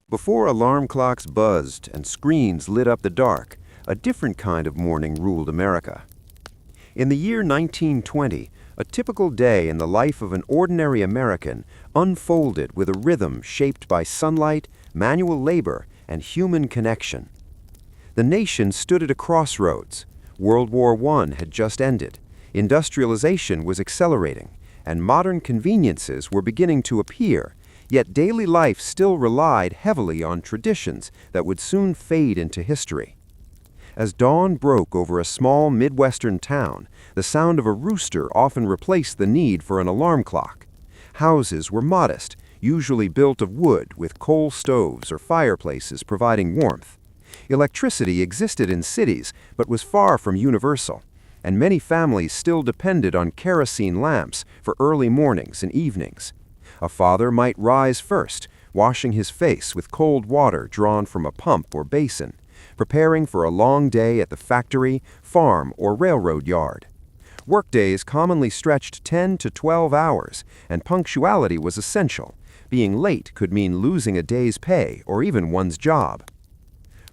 Before alarm clocks buzzed and screens lit up the dark, a different kind of morning ruled America. In the year 1920, a typical day in the life of an ordinary American unfolded with a rhythm shaped by sunlight, manual labor, and human connection. The nation stood at a crossroads. World War I had just ended, industrialization was accelerating, and modern conveniences were beginning to appear, yet daily life still relied heavily on traditions that would soon fade into history. As dawn broke over a small Midwestern town, the sound of a rooster often replaced the need for an alarm clock. Houses were modest, usually built of wood with coal stoves or fireplaces providing warmth. Electricity existed in cities but was far from universal, and many families still depended on kerosene lamps for early mornings and evenings. A father might rise first, washing his face with cold water drawn from a pump or basin, preparing for a long day at the factory, farm, or railroad yard. Workdays commonly stretched 10 to 12 hours, and punctuality was essential. Being late could mean losing a day's pay or even one's job.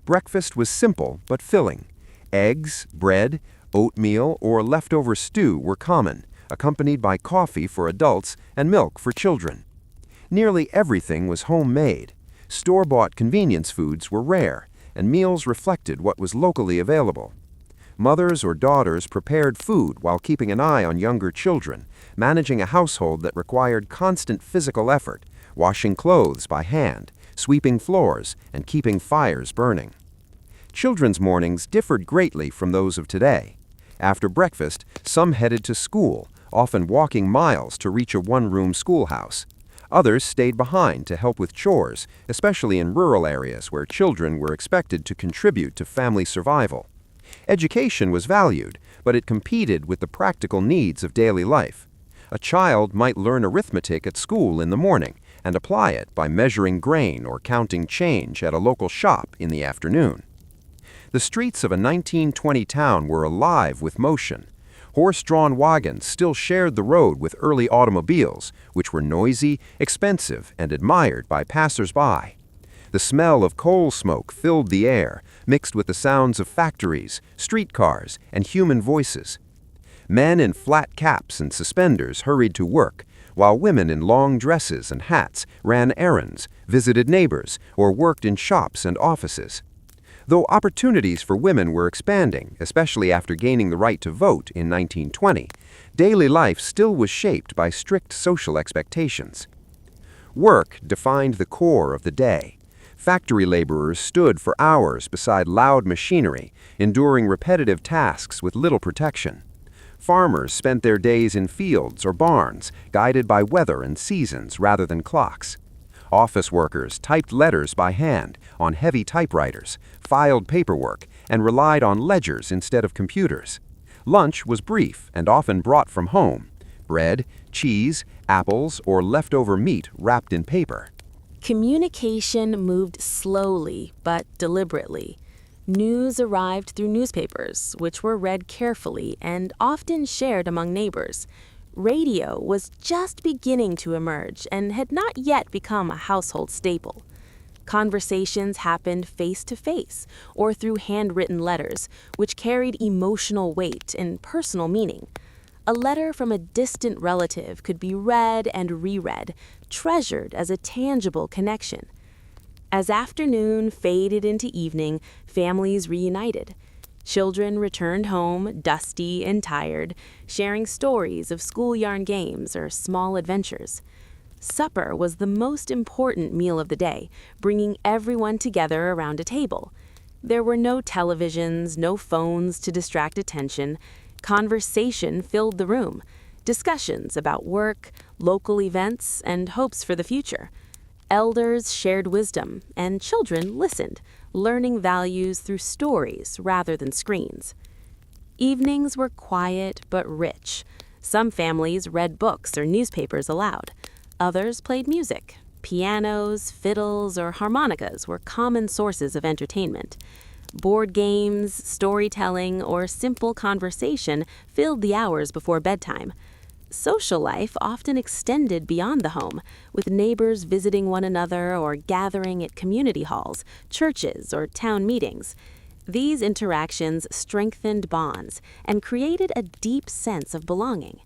Breakfast was simple but filling. Eggs, bread, oatmeal, or leftover stew were common, accompanied by coffee for adults and milk for children. Nearly everything was homemade. Store-bought convenience foods were rare, and meals reflected what was locally available. Mothers or daughters prepared food while keeping an eye on younger children, managing a household that required constant physical effort, washing clothes by hand, sweeping floors, and keeping fires burning. Children's mornings differed greatly from those of today. After breakfast, some headed to school, often walking miles to reach a one-room schoolhouse. Others stayed behind to help with chores, especially in rural areas where children were expected to contribute to family survival. Education was valued, but it competed with the practical needs of daily life. A child might learn arithmetic at school in the morning and apply it by measuring grain or counting change at a local shop in the afternoon. The streets of a 1920 town were alive with motion. Horse-drawn wagons still shared the road with early automobiles, which were noisy, expensive, and admired by passers-by. The smell of coal smoke filled the air, mixed with the sounds of factories, streetcars, and human voices. Men in flat caps and suspenders hurried to work, while women in long dresses and hats ran errands, visited neighbors, or worked in shops and offices. Though opportunities for women were expanding, especially after gaining the right to vote in 1920, daily life still was shaped by strict social expectations. Work defined the core of the day. Factory laborers stood for hours beside loud machinery, enduring repetitive tasks with little protection. Farmers spent their days in fields or barns, guided by weather and seasons rather than clocks. Office workers typed letters by hand on heavy typewriters, filed paperwork, and relied on ledgers instead of computers. Lunch was brief and often brought from home: bread, cheese, apples, or leftover meat wrapped in paper. Communication moved slowly but deliberately. News arrived through newspapers, which were read carefully and often shared among neighbors. Radio was just beginning to emerge and had not yet become a household staple. Conversations happened face-to-face or through handwritten letters, which carried emotional weight and personal meaning. A letter from a distant relative could be read and reread, treasured as a tangible connection. As afternoon faded into evening, families reunited. Children returned home, dusty and tired, sharing stories of schoolyard games or small adventures. Supper was the most important meal of the day, bringing everyone together around a table. There were no televisions, no phones to distract attention. Conversation filled the room. Discussions about work, local events, and hopes for the future. Elders shared wisdom, and children listened, learning values through stories rather than screens. Evenings were quiet but rich. Some families read books or newspapers aloud. Others played music. Pianos, fiddles, or harmonicas were common sources of entertainment. Board games, storytelling, or simple conversation filled the hours before bedtime. Social life often extended beyond the home, with neighbors visiting one another or gathering at community halls, churches, or town meetings. These interactions strengthened bonds and created a deep sense of belonging.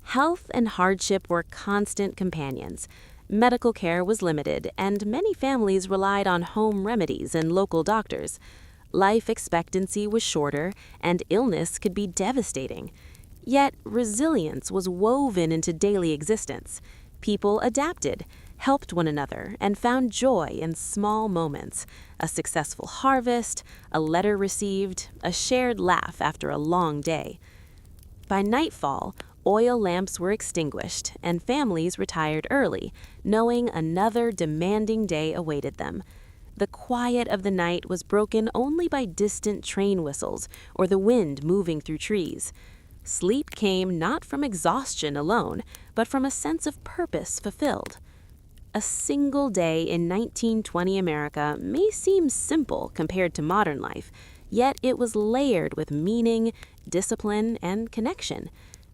Health and hardship were constant companions. Medical care was limited, and many families relied on home remedies and local doctors. Life expectancy was shorter, and illness could be devastating. Yet, resilience was woven into daily existence. People adapted, helped one another, and found joy in small moments: a successful harvest, a letter received, a shared laugh after a long day. By nightfall, oil lamps were extinguished and families retired early, knowing another demanding day awaited them. The quiet of the night was broken only by distant train whistles or the wind moving through trees. Sleep came not from exhaustion alone, but from a sense of purpose fulfilled. A single day in 1920 America may seem simple compared to modern life, yet it was layered with meaning, discipline, and connection.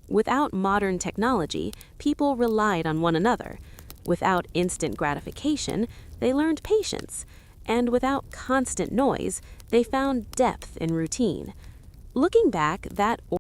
Without modern technology, people relied on one another. Without instant gratification, they learned patience. And without constant noise, they found depth in routine. Looking back, that